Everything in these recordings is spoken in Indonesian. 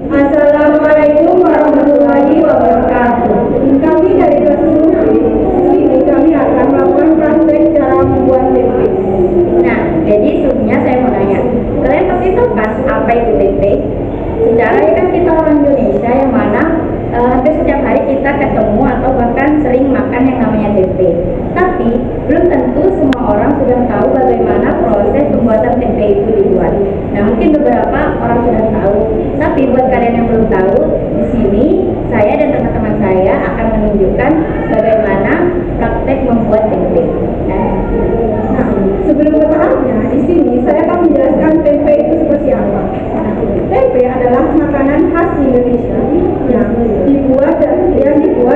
Assalamualaikum warahmatullahi wabarakatuh. Kami dari kelas 10 di sini kami akan melakukan praktek cara membuat tempe. Nah, jadi sebelumnya saya mau nanya, kalian pasti tahu kan apa itu tempe? Secara ya kan kita orang Indonesia yang mana hampir setiap hari kita ketemu atau bahkan sering makan yang namanya tempe. Tapi belum tentu semua orang sudah tahu bagaimana proses pembuatan tempe itu dibuat. Nah, mungkin beberapa orang sudah tahu, tapi buat kalian yang belum tahu, di sini saya dan teman-teman saya akan menunjukkan bagaimana praktek membuat tempe. Nah, sebelum ke tahapnya, di sini saya akan menjelaskan tempe itu seperti apa. Tempe adalah makanan khas Indonesia yang dibuat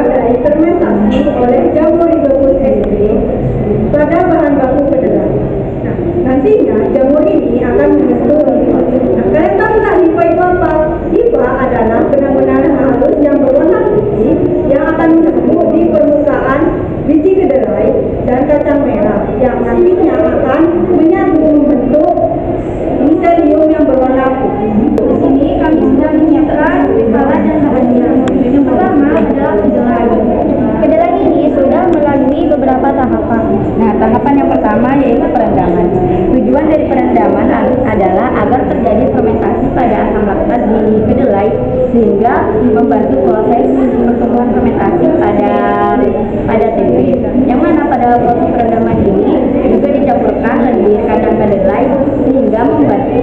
dari fermentasi oleh jamur Rhizopus sp pada bahan baku kedelai. Nah, nantinya jamur ini akan membentuk hifa. Nah, kalian tahu nggak hifa itu apa? Hifa adalah benang-benang halus yang berwarna putih yang akan disebut di permukaan biji kedelai dan kacang merah yang nantinya akan menyatu membentuk miselium yang berwarna putih. Di sini kami sudah menyiapkan alat dan bahannya. Yang pertama adalah kedelai. Kedelai ini sudah melalui beberapa tahapan. Nah, tahapan yang pertama yaitu perendaman. Tujuan dari perendaman adalah agar terjadi fermentasi pada asam laktat di kedelai sehingga membantu proses pertumbuhan fermentasi pada tempe. Yang mana pada proses perendaman ini juga dicampurkan lendir kacang kedelai sehingga membantu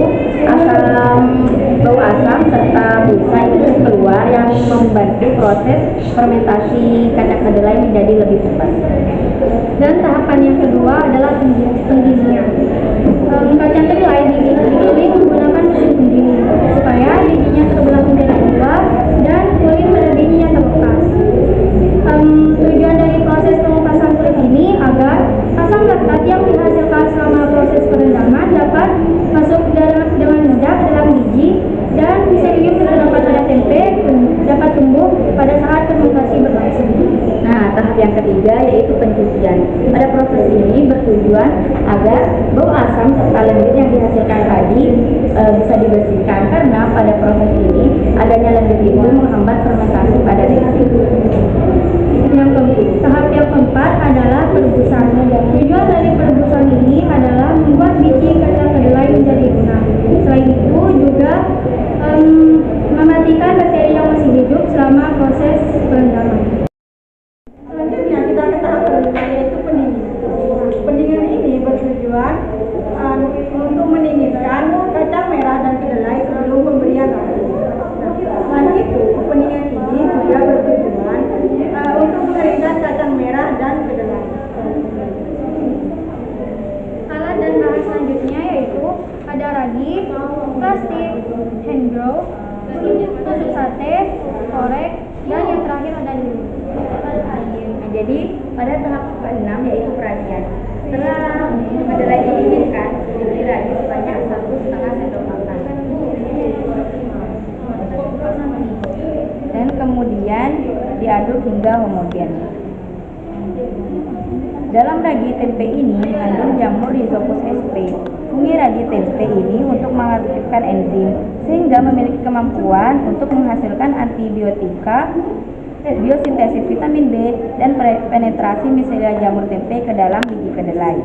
bau asam serta busa itu keluar yang membantu proses fermentasi kacang kedelai menjadi lebih cepat. Dan tahapan yang kedua adalah penggilingan. Kacang kedelai digiling menggunakan mesin penggiling supaya bijinya terbelah menjadi dua dan kulit pada bijinya terlepas. Tujuan dari proses pengupasan kulit ini agar asam laktat yang dihasilkan selama proses perendaman dapat masuk dengan mudah ke dalam biji dan miselium yang terdapat pada tempe dapat tumbuh pada saat fermentasi berlangsung. Nah, tahap yang ketiga yaitu pencucian. Pada proses ini bertujuan agar bau asam serta lendir yang dihasilkan tadi bisa dibersihkan karena pada proses ini adanya lendir itu menghambat fermentasi pada tempe. Tahap yang keempat adalah perebusan. Tujuan dari perebusan ini adalah membuat biji kacang kedelai menjadi lunak. Selain itu juga mematikan bakteri yang masih hidup selama proses perendaman. Selanjutnya kita ke tahap kelima yaitu pendinginan. Pendinginan ini bertujuan untuk mendinginkan kacang merah dan kedelai sebelum pemberian ragi. Selain itu, pendinginan ini juga bertujuan untuk mengeringkan kacang merah dan kedelai. Alat dan bahan selanjutnya yaitu ada ragi, plastik, hand grow, tusuk sate, korek, dan yang terakhir ada lilin. Nah, jadi pada tahap ke-6 yaitu peragian. Setelah kedelai didinginkan, diragi sebanyak 1,5 sendok makan. Dan kemudian diaduk hingga homogen. Dalam ragi tempe ini mengandung jamur Rhizopus sp. Fungsi ragi tempe ini untuk mengaktifkan enzim sehingga memiliki kemampuan untuk menghasilkan antibiotika, biosintesis vitamin D, dan penetrasi miselia jamur tempe ke dalam biji kedelai.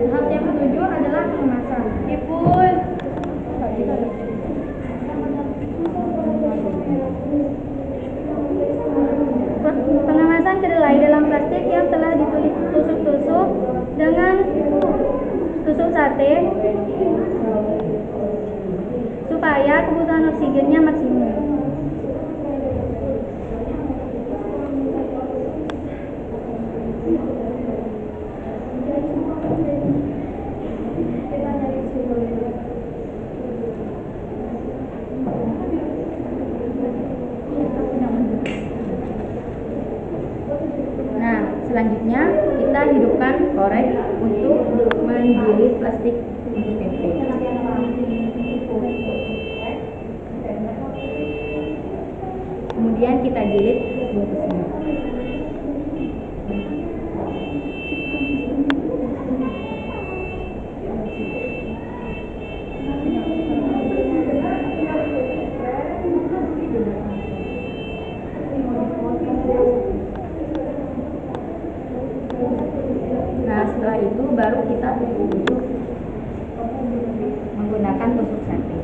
Tahap yang ketujuh adalah pengemasan. Pengemasan kedelai dalam plastik yang telah ditusuk-tusuk dengan tusuk sate supaya kebutuhan oksigennya maksimum. Nah, selanjutnya kita hidupkan korek untuk menjilid plastik untuk tempe. Kemudian kita jilid bungkusnya. Menggunakan tusuk sate.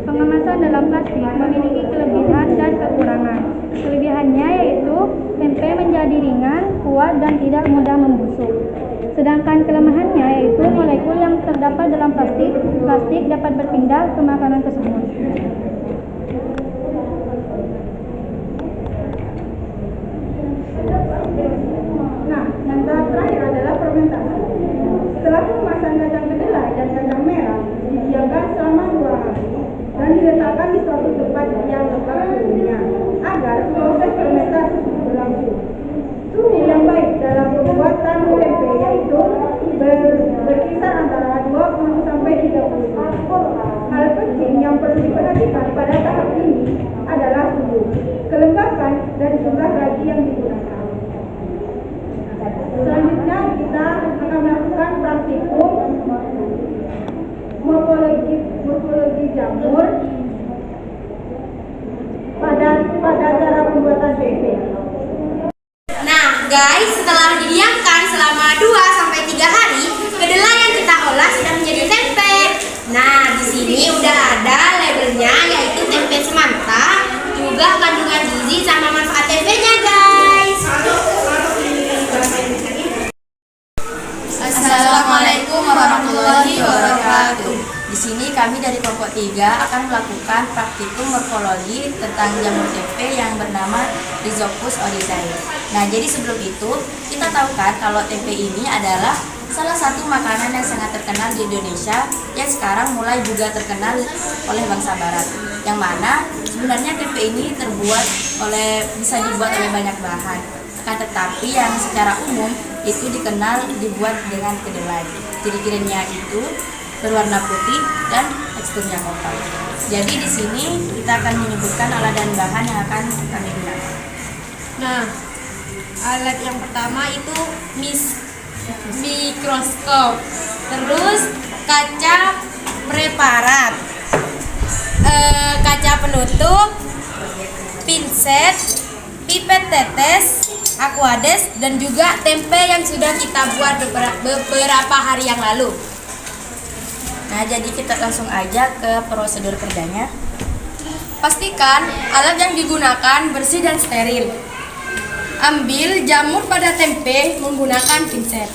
Pengemasan dalam plastik memiliki kelebihan dan kekurangan. Kelebihannya yaitu tempe menjadi ringan, kuat, dan tidak mudah membusuk. Sedangkan kelemahannya yaitu molekul yang terdapat dalam plastik dapat berpindah ke makanan tersebut. Nah, yang tahap terakhir adalah fermentasi. Setelah pengemasan kacang kedelai dan kacang merah didiamkan selama 2 hari dan diletakkan di suatu tempat yang lembab suhunya agar proses fermentasi berlangsung. Suhu yang baik dalam pembuatan tempe yaitu berkisar antara 20 sampai 30. Hal penting yang perlu diperhatikan pada tahap ini adalah suhu, kelembapan, dan jumlah ragi yang digunakan. Selanjutnya kita akan melakukan praktikum morfologi jamur pada cara pembuatan tempe. Nah guys, setelah didiamkan selama 2-3 hari, kedelai yang kita olah sudah menjadi tempe. Nah, di sini udah ada labelnya yaitu tempe semanta, juga kandungan gizi sama manfaat tempenya guys. Assalamualaikum warahmatullahi wabarakatuh. Di sini kami dari kelompok 3 akan melakukan praktikum morfologi tentang jamur tempe yang bernama Rhizopus oryzae. Nah, jadi sebelum itu kita tahu kan kalau tempe ini adalah salah satu makanan yang sangat terkenal di Indonesia yang sekarang mulai juga terkenal oleh bangsa barat. Yang mana sebenarnya tempe ini bisa dibuat oleh banyak bahan. Tetapi yang secara umum itu dibuat dengan kedelai. Ciri-cirinya itu berwarna putih dan teksturnya kompakt. Jadi di sini kita akan menyebutkan alat dan bahan yang akan kami gunakan. Nah, alat yang pertama itu mikroskop, terus kaca preparat, kaca penutup, pinset, pipet tetes, aquades, dan juga tempe yang sudah kita buat beberapa hari yang lalu. Nah, jadi kita langsung aja ke prosedur kerjanya. Pastikan alat yang digunakan bersih dan steril. Ambil jamur pada tempe menggunakan pinset.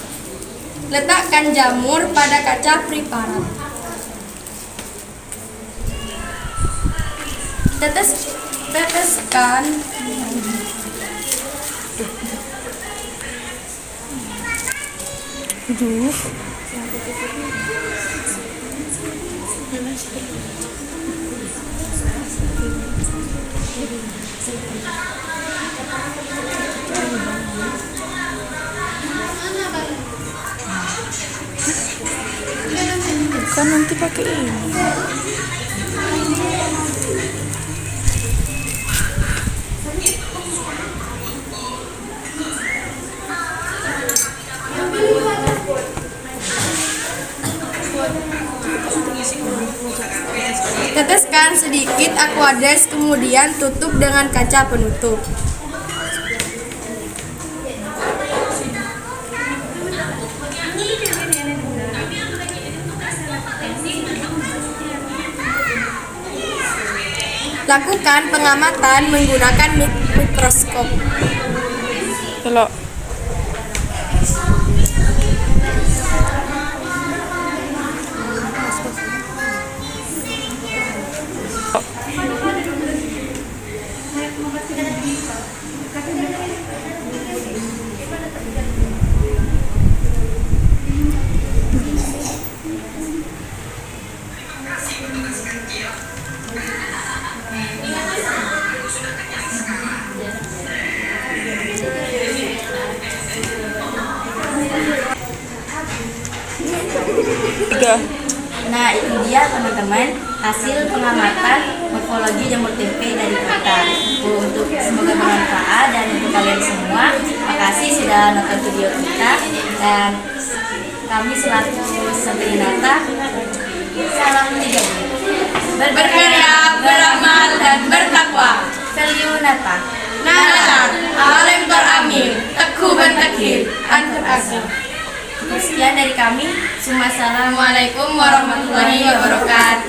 Letakkan jamur pada kaca preparat. Teteskan kan nanti pakai ini. Teteskan sedikit aquades, kemudian tutup dengan kaca penutup. Lakukan pengamatan menggunakan mikroskop. Kalau Nah, itu dia teman-teman hasil pengamatan morfologi jamur tempe dari kita. Semoga bermanfaat dan untuk kalian semua. Makasih sudah nonton video kita dan kami selaku Santri Nata Salam 3D. Berkarya, beramal, dan bertakwa. Seliunata. Nalar, alim teramil, teguh bertekir, antar asal. Sekian dari kami. Assalamualaikum warahmatullahi wabarakatuh.